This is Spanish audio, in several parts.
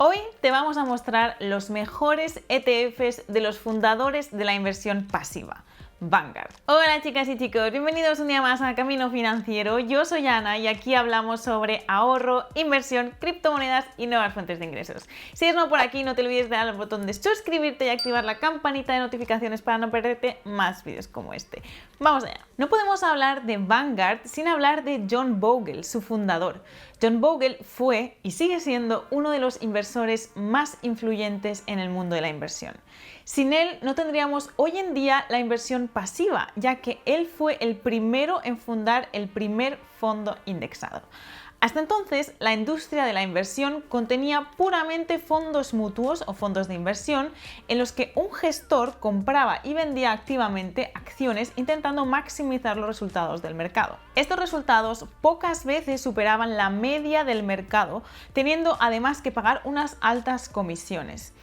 Hoy te vamos a mostrar los mejores ETFs de los fundadores de la inversión pasiva, Vanguard. Hola chicas y chicos, bienvenidos un día más a Camino Financiero. Yo soy Ana y aquí hablamos sobre ahorro, inversión, criptomonedas y nuevas fuentes de ingresos. Si eres nuevo por aquí, no te olvides de dar al botón de suscribirte y activar la campanita de notificaciones para no perderte más vídeos como este. Vamos allá. No podemos hablar de Vanguard sin hablar de John Bogle, su fundador. John Bogle fue y sigue siendo uno de los inversores más influyentes en el mundo de la inversión. Sin él no tendríamos hoy en día la inversión pasiva, ya que él fue el primero en fundar el primer fondo indexado. Hasta entonces, la industria de la inversión contenía puramente fondos mutuos o fondos de inversión en los que un gestor compraba y vendía activamente acciones intentando maximizar los resultados del mercado. Estos resultados pocas veces superaban la media del mercado, teniendo además que pagar unas altas comisiones.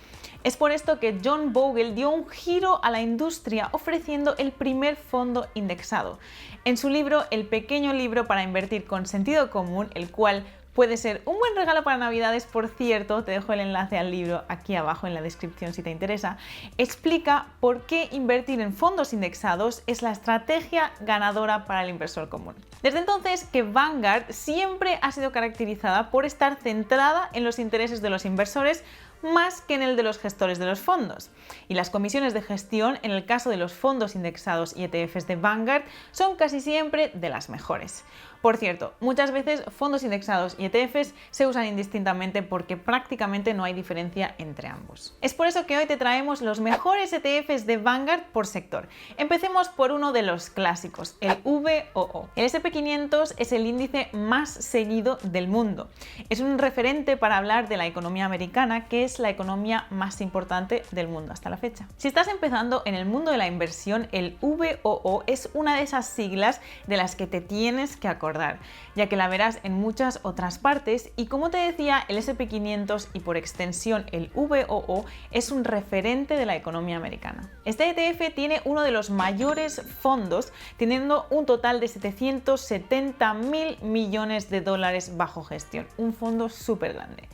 Es por esto que John Bogle dio un giro a la industria ofreciendo el primer fondo indexado. En su libro El pequeño libro para invertir con sentido común, el cual puede ser un buen regalo para Navidades, por cierto, te dejo el enlace al libro aquí abajo en la descripción si te interesa, explica por qué invertir en fondos indexados es la estrategia ganadora para el inversor común. Desde entonces que Vanguard siempre ha sido caracterizada por estar centrada en los intereses de los inversores más que en el de los gestores de los fondos. Y las comisiones de gestión en el caso de los fondos indexados y ETFs de Vanguard son casi siempre de las mejores. Por cierto, muchas veces fondos indexados y ETFs se usan indistintamente porque prácticamente no hay diferencia entre ambos. Es por eso que hoy te traemos los mejores ETFs de Vanguard por sector. Empecemos por uno de los clásicos, el VOO. El S&P 500 es el índice más seguido del mundo. Es un referente para hablar de la economía americana, que es la economía más importante del mundo hasta la fecha. Si estás empezando en el mundo de la inversión, el VOO es una de esas siglas de las que te tienes que acordar, ya que la verás en muchas otras partes y, como te decía, el S&P 500 y por extensión el VOO es un referente de la economía americana. Este ETF tiene uno de los mayores fondos, teniendo un total de 770.000 millones de dólares bajo gestión, un fondo súper grande.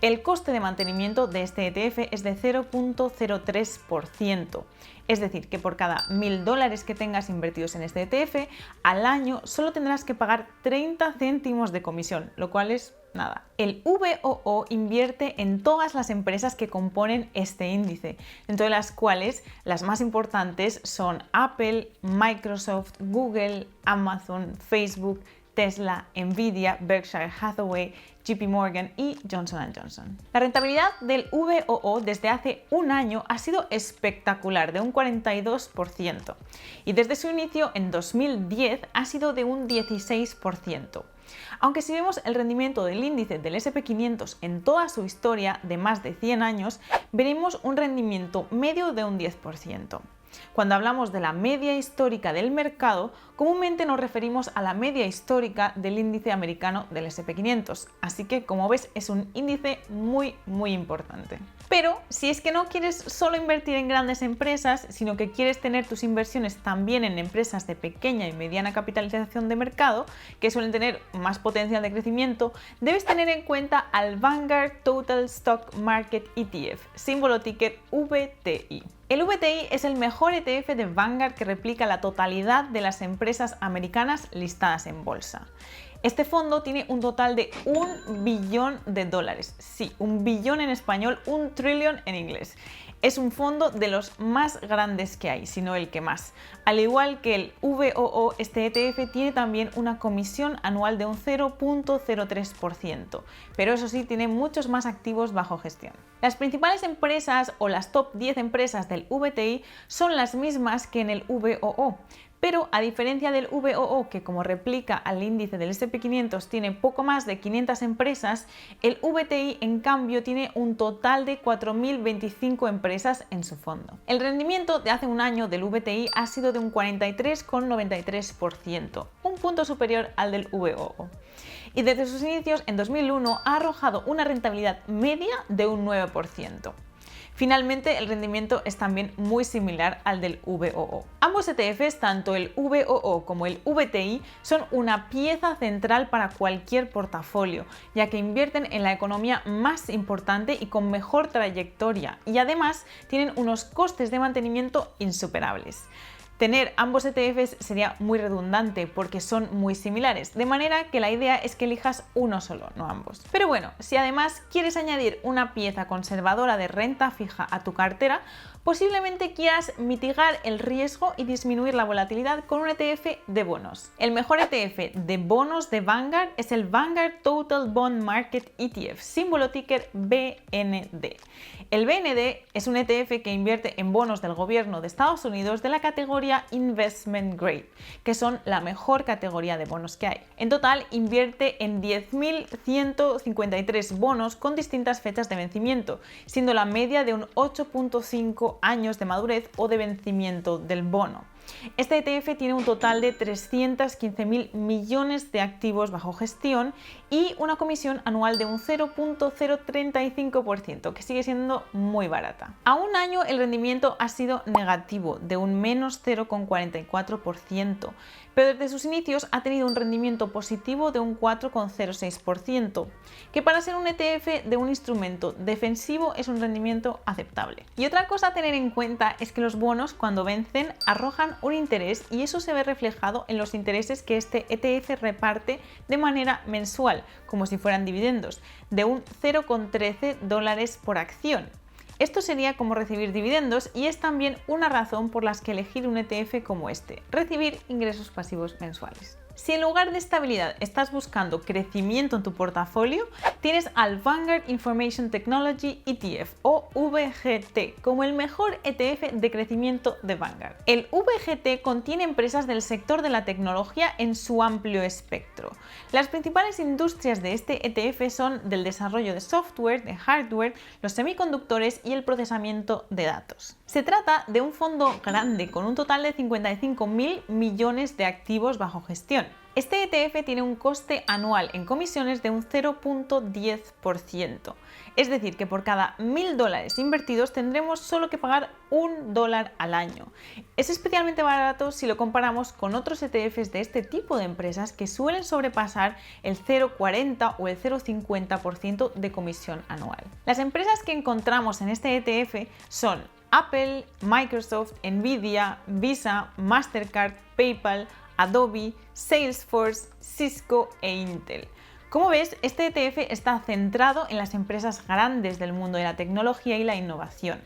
El coste de mantenimiento de este ETF es de 0,03%. Es decir, que por cada $1.000 que tengas invertidos en este ETF, al año solo tendrás que pagar 30 céntimos de comisión, lo cual es nada. El VOO invierte en todas las empresas que componen este índice, dentro de las cuales las más importantes son Apple, Microsoft, Google, Amazon, Facebook, Tesla, Nvidia, Berkshire Hathaway, JP Morgan y Johnson & Johnson. La rentabilidad del VOO desde hace un año ha sido espectacular, de un 42%, y desde su inicio en 2010 ha sido de un 16%. Aunque si vemos el rendimiento del índice del S&P 500 en toda su historia de más de 100 años, veremos un rendimiento medio de un 10%. Cuando hablamos de la media histórica del mercado, comúnmente nos referimos a la media histórica del índice americano del S&P 500, así que como ves es un índice muy importante. Pero si es que no quieres solo invertir en grandes empresas, sino que quieres tener tus inversiones también en empresas de pequeña y mediana capitalización de mercado, que suelen tener más potencial de crecimiento, debes tener en cuenta al Vanguard Total Stock Market ETF, símbolo ticker VTI. El VTI es el mejor ETF de Vanguard que replica la totalidad de las empresas americanas listadas en bolsa. Este fondo tiene un total de $1 billón. Sí, 1 billón en español, 1 trillion en inglés. Es un fondo de los más grandes que hay, si no el que más. Al igual que el VOO, este ETF tiene también una comisión anual de un 0,03%, pero eso sí, tiene muchos más activos bajo gestión. Las principales empresas o las top 10 empresas del VTI son las mismas que en el VOO, pero a diferencia del VOO, que como replica al índice del S&P 500 tiene poco más de 500 empresas, el VTI en cambio tiene un total de 4.025 empresas en su fondo. El rendimiento de hace un año del VTI ha sido de un 43,93%, un punto superior al del VOO. Y desde sus inicios en 2001 ha arrojado una rentabilidad media de un 9%. Finalmente, el rendimiento es también muy similar al del VOO. Ambos ETFs, tanto el VOO como el VTI, son una pieza central para cualquier portafolio, ya que invierten en la economía más importante y con mejor trayectoria, y además tienen unos costes de mantenimiento insuperables. Tener ambos ETFs sería muy redundante porque son muy similares, de manera que la idea es que elijas uno solo, no ambos. Pero bueno, si además quieres añadir una pieza conservadora de renta fija a tu cartera, posiblemente quieras mitigar el riesgo y disminuir la volatilidad con un ETF de bonos. El mejor ETF de bonos de Vanguard es el Vanguard Total Bond Market ETF, símbolo ticker BND. El BND es un ETF que invierte en bonos del gobierno de Estados Unidos de la categoría Investment Grade, que son la mejor categoría de bonos que hay. En total invierte en 10.153 bonos con distintas fechas de vencimiento, siendo la media de un 8.5 años de madurez o de vencimiento del bono. Este ETF tiene un total de 315.000 millones de activos bajo gestión y una comisión anual de un 0.035%, que sigue siendo muy barata. A un año el rendimiento ha sido negativo, de un menos 0.44%, pero desde sus inicios ha tenido un rendimiento positivo de un 4.06%, que para ser un ETF de un instrumento defensivo es un rendimiento aceptable. Y otra cosa a tener en cuenta es que los bonos, cuando vencen, arrojan un interés, y eso se ve reflejado en los intereses que este ETF reparte de manera mensual, como si fueran dividendos, de un 0,13 dólares por acción. Esto sería como recibir dividendos y es también una razón por la que elegir un ETF como este, recibir ingresos pasivos mensuales. Si en lugar de estabilidad estás buscando crecimiento en tu portafolio, tienes al Vanguard Information Technology ETF o VGT como el mejor ETF de crecimiento de Vanguard. El VGT contiene empresas del sector de la tecnología en su amplio espectro. Las principales industrias de este ETF son del desarrollo de software, de hardware, los semiconductores y el procesamiento de datos. Se trata de un fondo grande con un total de 55.000 millones de activos bajo gestión. Este ETF tiene un coste anual en comisiones de un 0.10%, es decir, que por cada $1.000 invertidos tendremos solo que pagar $1 al año. Es especialmente barato si lo comparamos con otros ETFs de este tipo de empresas que suelen sobrepasar el 0.40 o el 0.50% de comisión anual. Las empresas que encontramos en este ETF son Apple, Microsoft, Nvidia, Visa, Mastercard, PayPal, Adobe, Salesforce, Cisco e Intel. Como ves, este ETF está centrado en las empresas grandes del mundo de la tecnología y la innovación.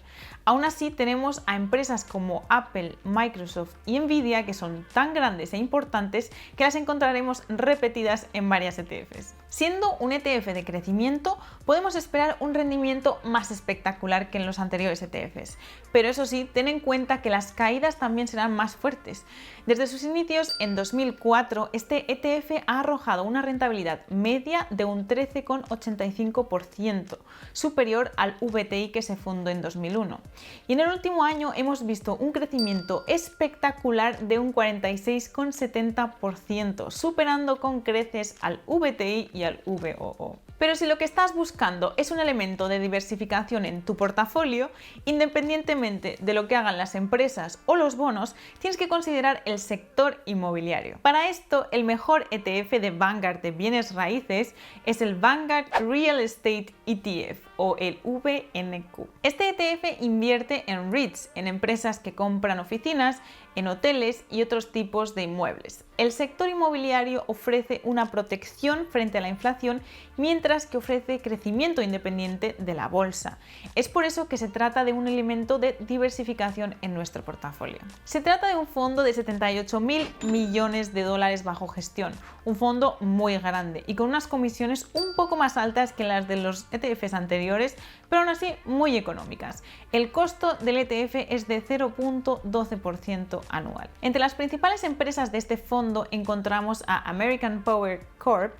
Aún así, tenemos a empresas como Apple, Microsoft y Nvidia que son tan grandes e importantes que las encontraremos repetidas en varias ETFs. Siendo un ETF de crecimiento, podemos esperar un rendimiento más espectacular que en los anteriores ETFs, pero eso sí, ten en cuenta que las caídas también serán más fuertes. Desde sus inicios, en 2004, este ETF ha arrojado una rentabilidad media de un 13,85%, superior al VTI que se fundó en 2001. Y en el último año hemos visto un crecimiento espectacular de un 46,70%, superando con creces al VTI y al VOO. Pero si lo que estás buscando es un elemento de diversificación en tu portafolio, independientemente de lo que hagan las empresas o los bonos, tienes que considerar el sector inmobiliario. Para esto, el mejor ETF de Vanguard de bienes raíces es el Vanguard Real Estate ETF o el VNQ. Este ETF invierte en REITs, en empresas que compran oficinas, en hoteles y otros tipos de inmuebles. El sector inmobiliario ofrece una protección frente a la inflación, mientras que ofrece crecimiento independiente de la bolsa. Es por eso que se trata de un elemento de diversificación en nuestro portafolio. Se trata de un fondo de 78.000 millones de dólares bajo gestión, un fondo muy grande y con unas comisiones un poco más altas que las de los ETFs anteriores, pero aún así muy económicas. El costo del ETF es de 0.12% anual. Entre las principales empresas de este fondo encontramos a American Power Corp,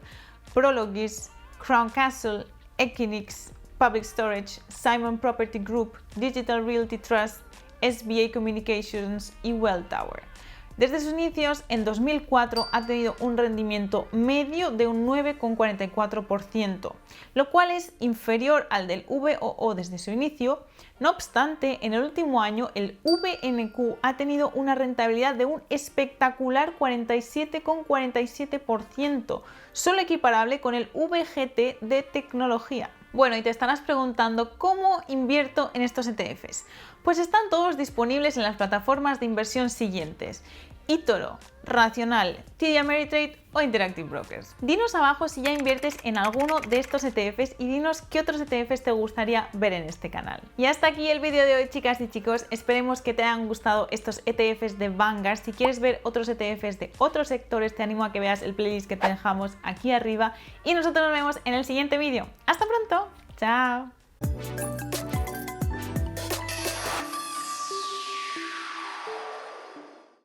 Prologis, Crown Castle, Equinix, Public Storage, Simon Property Group, Digital Realty Trust, SBA Communications y Welltower. Desde sus inicios, en 2004, ha tenido un rendimiento medio de un 9,44%, lo cual es inferior al del VOO desde su inicio. No obstante, en el último año, el VNQ ha tenido una rentabilidad de un espectacular 47,47%, solo equiparable con el VGT de tecnología. Bueno, y te estarás preguntando cómo invierto en estos ETFs. Pues están todos disponibles en las plataformas de inversión siguientes: eToro, Racional, TD Ameritrade o Interactive Brokers. Dinos abajo si ya inviertes en alguno de estos ETFs y dinos qué otros ETFs te gustaría ver en este canal. Y hasta aquí el vídeo de hoy, chicas y chicos. Esperemos que te hayan gustado estos ETFs de Vanguard. Si quieres ver otros ETFs de otros sectores, te animo a que veas el playlist que te dejamos aquí arriba y nosotros nos vemos en el siguiente vídeo. ¡Hasta pronto! ¡Chao!